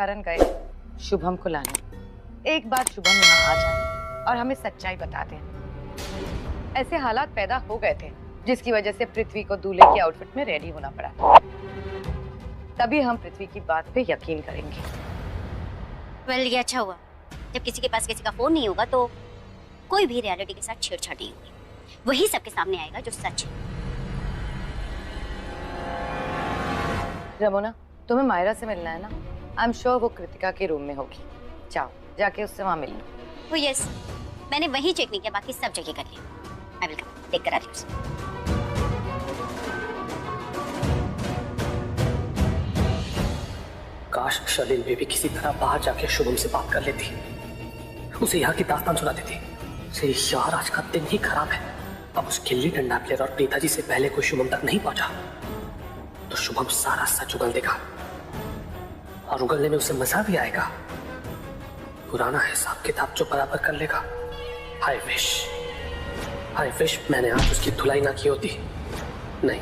करण गए शुभम को लाने। एक बार शुभम यहाँ आ जाए और हमें सच्चाई बता दें। ऐसे हालात पैदा हो गए थे जिसकी वजह से पृथ्वी को दूल्हे के आउटफिट में रेडी होना पड़ा। तभी हम पृथ्वी की बात पे यकीन करेंगे। वेल, ये अच्छा हुआ। जब किसी के पास किसी का फोन नहीं होगा तो कोई भी रियलिटी के साथ छेड़छाड़ नहीं होगी। वही सबके सामने आएगा जो सच है। रमोना, तुम्हें मायरा से मिलना है ना? आई एम श्योर वो कृतिका के रूम में होगी। जाओ, जाके उससे वहां मिल लो। ओ यस, मैंने वही चेक नहीं किया, बाकी सब जगह कर लिया। आई विल कम, देख कर आ रही हूं। काश शलील बेबी किसी तरह बाहर जाके शुभम से बात कर लेती, उसे यहाँ की दास्तान सुना देती। उसे यार आज का दिन ही खराब है। अब उस गिल्ली डंडा प्लेयर और प्रीता जी से पहले कोई शुभम तक नहीं पहुंचा तो शुभम सारा सच उगल देगा और उगलने में उसे मजा भी आएगा। पुराना हिसाब किताब जो बराबर कर लेगा। आई विश मैंने आज उसकी धुलाई ना की होती। नहीं,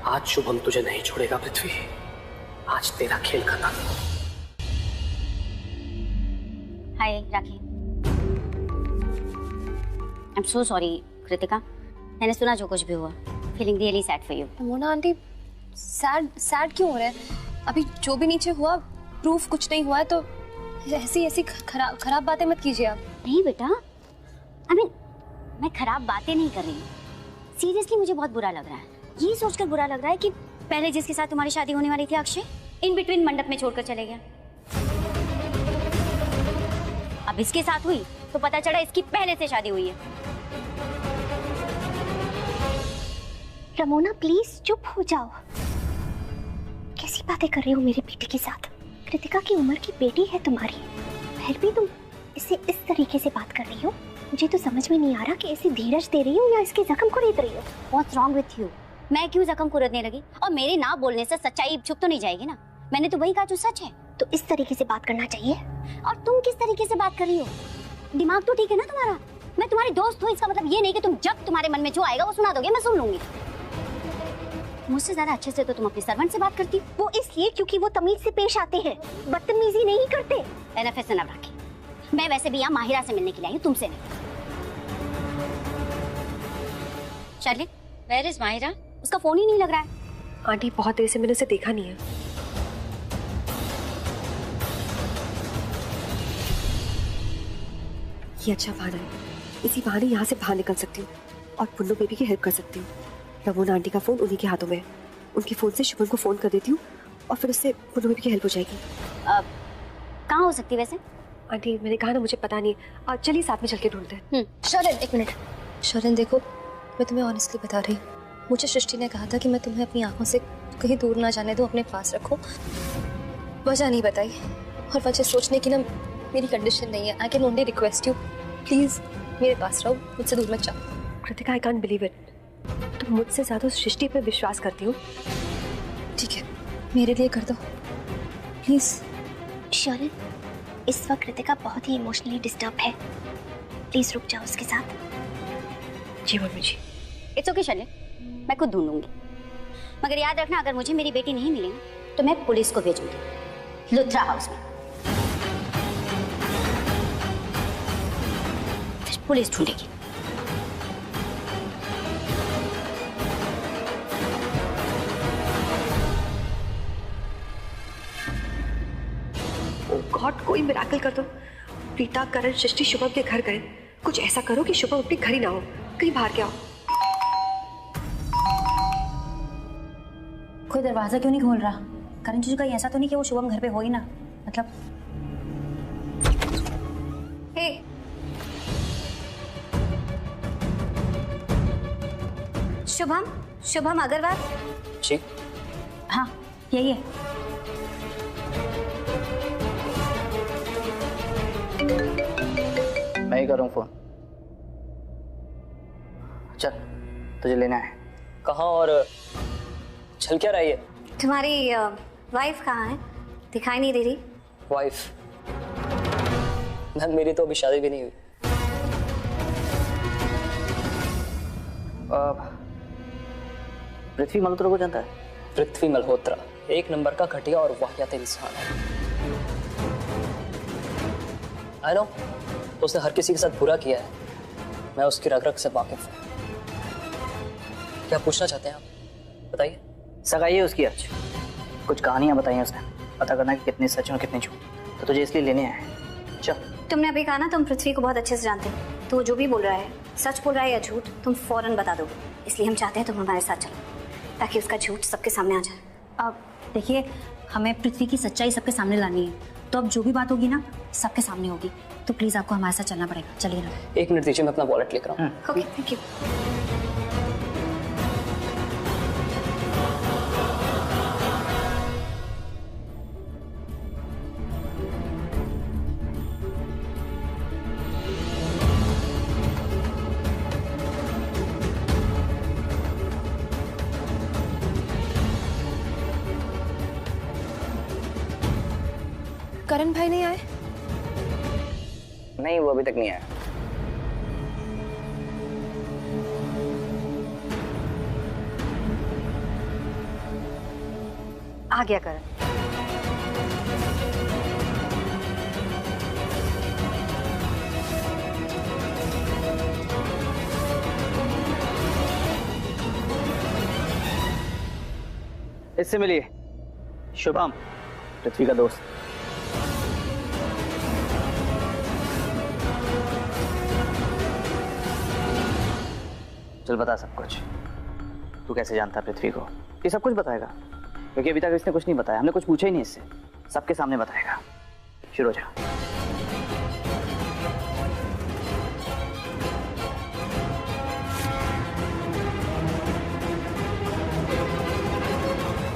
आज शुभम तुझे नहीं छोड़ेगा पृथ्वी। आज तेरा खेल खत्म। Hi Rakhi. I am so sorry Kritika, मैंने सुना जो कुछ भी हुआ। Feeling really sad for you. Mona aunty, sad क्यों हो रहे हैं? अभी जो भी नीचे हुआ प्रूफ कुछ नहीं हुआ है, तो ऐसी खराब बातें मत कीजिए आप। नहीं बेटा, मैं खराब बातें नहीं कर रही हूँ। सीरियसली मुझे बहुत बुरा लग रहा है। ये सोचकर बुरा लग रहा है कि पहले जिसके साथ तुम्हारी शादी होने वाली थी अक्षय, इन बिटवीन मंडप में छोड़कर चले गया। अब इसके साथ हुई तो पता चला इसकी पहले से शादी हुई है। रमोना प्लीज चुप हो जाओ। कैसी बातें कर रही हो मेरी बेटी के साथ? कृतिका की उम्र की बेटी है तुम्हारी, फिर भी तुम इससे इस तरीके से बात कर रही हो। मुझे तो समझ में नहीं आ रहा कि इसे धीरज दे रही हो या इसके जख्म को रेत रही हो। What's wrong with you? मैं क्यों जख्म को रगड़ने लगी? और मेरे ना बोलने से सच्चाई छुप तो नहीं जाएगी ना? मैंने तो वही कहा जो सच है। तो इस तरीके से बात करना चाहिए। और तुम किस तरीके से बात कर रही हो? दिमाग तो ठीक है ना तुम्हारा? मैं तुम्हारी दोस्त हूँ, इसका मतलब ये नहीं कि तुम जब तुम्हारे मन में जो आएगा वो सुना दोगे, मैं सुन लूंगी। मुझसे ज्यादा अच्छे से तो तुम अपनी सर्वेंट से बात करती हो। वो इसलिए क्योंकि वो तमीज से पेश आते हैं, बदतमीजी नहीं करते। एनएफ से ना राखी, मैं वैसे भी यहाँ माहिरा से मिलने के लिए आई हूँ, तुमसे नहीं। Charlene, where is Mahira? उसका फोन ही नहीं लग रहा है। आंटी बहुत देर से मैंने उसे देखा नहीं है। ये अच्छा बहाना है, इसी बहाने यहाँ से बाहर निकल सकती हूँ और पुन्नू बेबी की हेल्प कर सकती हूँ। रमोना आंटी का फोन उन्हीं के हाथों में है, उनके फोन से शुभम को फोन कर देती हूँ और फिर उससे पुन्नू बेबी की हेल्प हो जाएगी। कहाँ हो सकती वैसे? आंटी मैंने कहा ना मुझे पता नहीं है, चलिए साथ में चल के ढूंढते हैं। शरण एक मिनट। शरण देखो, मैं तुम्हें ऑनेस्टली बता रही हूँ, मुझे सृष्टि ने कहा था कि मैं तुम्हें अपनी आंखों से कहीं दूर ना जाने दो, अपने पास रखो। वजह नहीं बताई और वजह सोचने की ना मेरी कंडीशन नहीं है। I can only request you, please मेरे पास रहो, मुझसे दूर मत जाओ। Kritika, I can't believe it, तुम मुझसे ज्यादा सृष्टि पर विश्वास करती हो। ठीक है, मेरे लिए कर दो प्लीज। शरण, इस वक्त कृतिका बहुत ही इमोशनली डिस्टर्ब है, प्लीज रुक जाओ उसके साथ। जी mummy ji. It's okay Sherlyn, मैं खुद ढूंढूंगी। मगर याद रखना, अगर मुझे मेरी बेटी नहीं मिली तो मैं पुलिस को भेजूंगी लुथरा हाउस में। फिर पुलिस ढूंढेगी। ओह गॉड, कोई मिरेकल कर दो। प्रीता, करण, सृष्टि शुभम के घर गए, कुछ ऐसा करो कि शुभम अपने घर ही ना हो, कहीं बाहर क्या हो। कोई दरवाजा क्यों नहीं खोल रहा? करण जीजू, कहीं ऐसा तो नहीं कि वो शुभम घर पे हो ही ना? मतलब हे शुभम अग्रवाल जी, हाँ यही है। मैं ही कर रहा हूँ फोन। चल, तुझे लेना है। कहाँ और चल क्या रही है? तुम्हारी वाइफ कहाँ है? दिखाई नहीं दे रही। वाइफ? मैम मेरी तो अभी शादी भी नहीं हुई। पृथ्वी मल्होत्रा को जानता है? पृथ्वी मल्होत्रा एक नंबर का घटिया और वाहियात इंसान है। आई नो, तो उसने हर किसी के साथ बुरा किया है, मैं उसकी रग रग से वाकिफ हूँ। क्या पूछना चाहते हैं आप, बताइए। सगाई है उसकी आज, कुछ कहानियां बताई उसने, पता करना कि कितनी सच और कितनी झूठ, तो तुझे इसलिए लेने आए हैं। चल। तुमने अभी कहा ना तुम पृथ्वी को बहुत अच्छे से जानते हो, तो वो जो भी बोल रहा है, सच बोल रहा है या झूठ, तुम फौरन बता दोगे। इसलिए हम चाहते हैं तुम हमारे साथ चलो, ताकि उसका झूठ सबके सामने आ जाए। अब देखिए, हमें पृथ्वी की सच्चाई सबके सामने लानी है, तो अब जो भी बात होगी ना सबके सामने होगी, तो प्लीज आपको हमारे साथ चलना पड़ेगा। चलिए ना। 1 मिनट दीजिए, मैं अपना वॉलेट लेकर आऊँ। Okay, thank you. करण भाई नहीं आए? नहीं, वो अभी तक नहीं आया। आ गया करण। इससे मिलिए, शुभम, पृथ्वी का दोस्त। चल बता सब कुछ। तू कैसे जानता पृथ्वी को? ये सब कुछ बताएगा, क्योंकि अभी तक इसने कुछ नहीं बताया, हमने कुछ पूछा ही नहीं इससे, सबके सामने बताएगा। शुरू हो जा।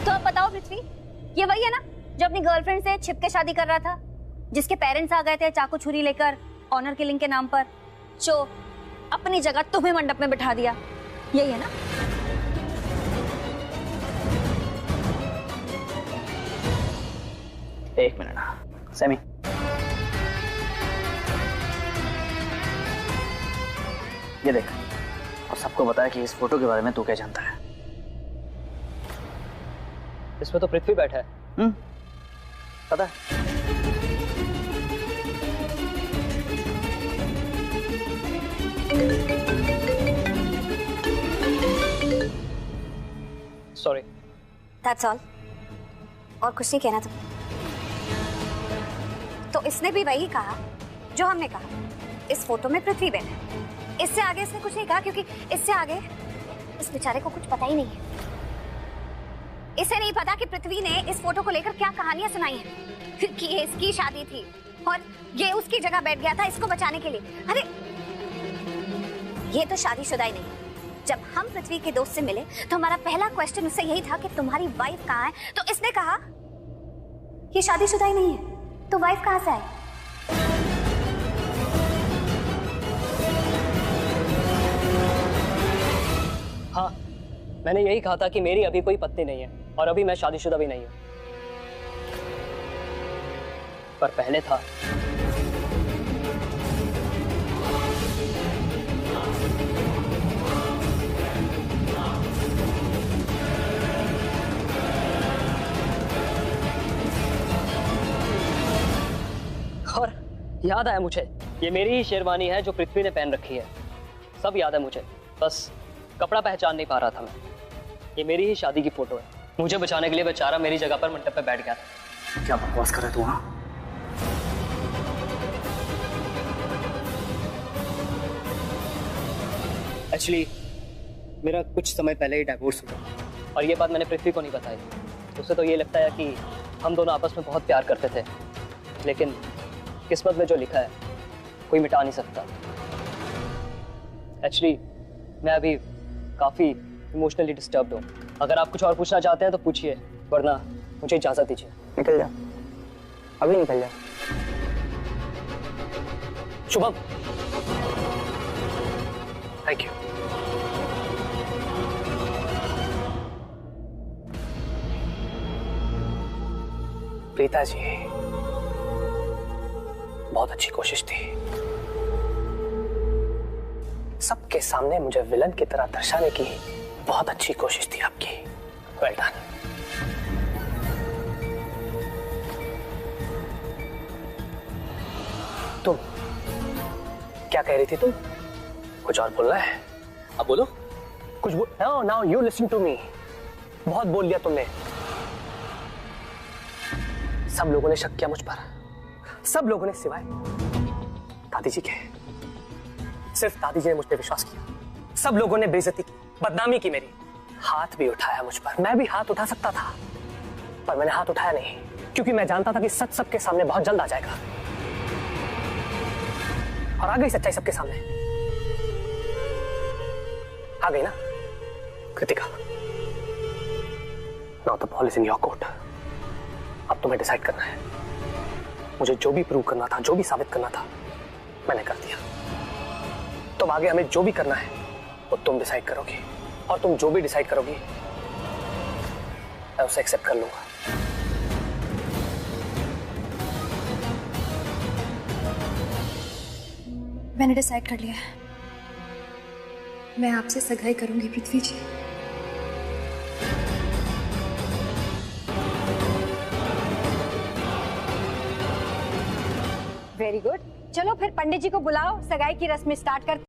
तो अब बताओ पृथ्वी, ये वही है ना जो अपनी गर्लफ्रेंड से छिप के शादी कर रहा था, जिसके पेरेंट्स आ गए थे चाकू छुरी लेकर ऑनर किलिंग के नाम पर, जो अपनी जगह तुम्हें मंडप में बिठा दिया, यही है ना? एक मिनट सैमी, ये देख, और सबको बताया कि इस फोटो के बारे में तू क्या जानता है। इसमें तो पृथ्वी बैठा है। पता है। सॉरी। That's all. और कुछ नहीं कहना तुम। तो इसने भी वही कहा जो हमने कहा, इस फोटो में पृथ्वी बैठा है। इससे आगे इसने कुछ नहीं कहा, क्योंकि इससे आगे इस बेचारे को कुछ पता ही नहीं है। इसे नहीं पता कि पृथ्वी ने इस फोटो को लेकर क्या कहानियां सुनाई हैं, कि ये इसकी शादी थी और ये उसकी जगह बैठ गया था इसको बचाने के लिए। अरे ये तो शादीशुदा ही नहीं। जब हम पृथ्वी के दोस्त से मिले तो हमारा पहला क्वेश्चन उससे यही था कि तुम्हारी वाइफ कहाँ है, तो इसने कहा ये शादीशुदा ही नहीं है, तो वाइफ कहाँ से आई? हाँ, मैंने यही कहा था कि मेरी अभी कोई पत्नी नहीं है और अभी मैं शादीशुदा भी नहीं हूं, पर पहले था। और याद आया मुझे, ये मेरी ही शेरवानी है जो पृथ्वी ने पहन रखी है। सब याद है मुझे, बस कपड़ा पहचान नहीं पा रहा था मैं। ये मेरी ही शादी की फोटो है। मुझे बचाने के लिए बेचारा मेरी जगह पर मंडप पे बैठ गया था। क्या बकवास कर रहा है तू? हाँ, एक्चुअली मेरा कुछ समय पहले ही डिवोर्स हुआ और ये बात मैंने पृथ्वी को नहीं बताई। उसे तो ये लगता है कि हम दोनों आपस में बहुत प्यार करते थे, लेकिन किस्मत में जो लिखा है कोई मिटा नहीं सकता। एक्चुअली मैं अभी काफी इमोशनली डिस्टर्ब्ड हूँ। अगर आप कुछ और पूछना चाहते हैं तो पूछिए, वरना मुझे इजाजत दीजिए। निकल जा, अभी निकल जा। Shubham, thank you. प्रीता जी, बहुत अच्छी कोशिश थी। सबके सामने मुझे विलन की तरह दर्शाने की बहुत अच्छी कोशिश थी आपकी। Well done. तुम क्या कह रही थी तुम? कुछ और बोलना है? अब बोलो। कुछ बोल। Now you listen to me. बहुत बोल लिया तुमने। सब लोगों ने शक किया मुझ पर, सब लोगों ने सिवाय दादी जी के। सिर्फ दादी जी ने मुझ पर विश्वास किया। सब लोगों ने बेइज्जती की, बदनामी की मेरी। हाथ भी उठाया मुझ पर। मैं भी हाथ उठा सकता था, पर मैंने हाथ उठाया नहीं, क्योंकि मैं जानता था कि सच सबके सामने बहुत जल्द आ जाएगा। और आ गई सच्चाई सबके सामने। आ गई ना Kritika? Now the ball is in your court. अब तुम्हें डिसाइड करना है। मुझे जो भी प्रूव करना था, जो भी साबित करना था, मैंने कर दिया। तो आगे हमें जो भी करना है वो तुम डिसाइड करोगी, और तुम जो भी डिसाइड करोगी मैं उसे एक्सेप्ट कर लूंगा। मैंने डिसाइड कर लिया है, मैं आपसे सगाई करूंगी पृथ्वी जी। Very good. चलो फिर पंडित जी को बुलाओ, सगाई की रस्म स्टार्ट करते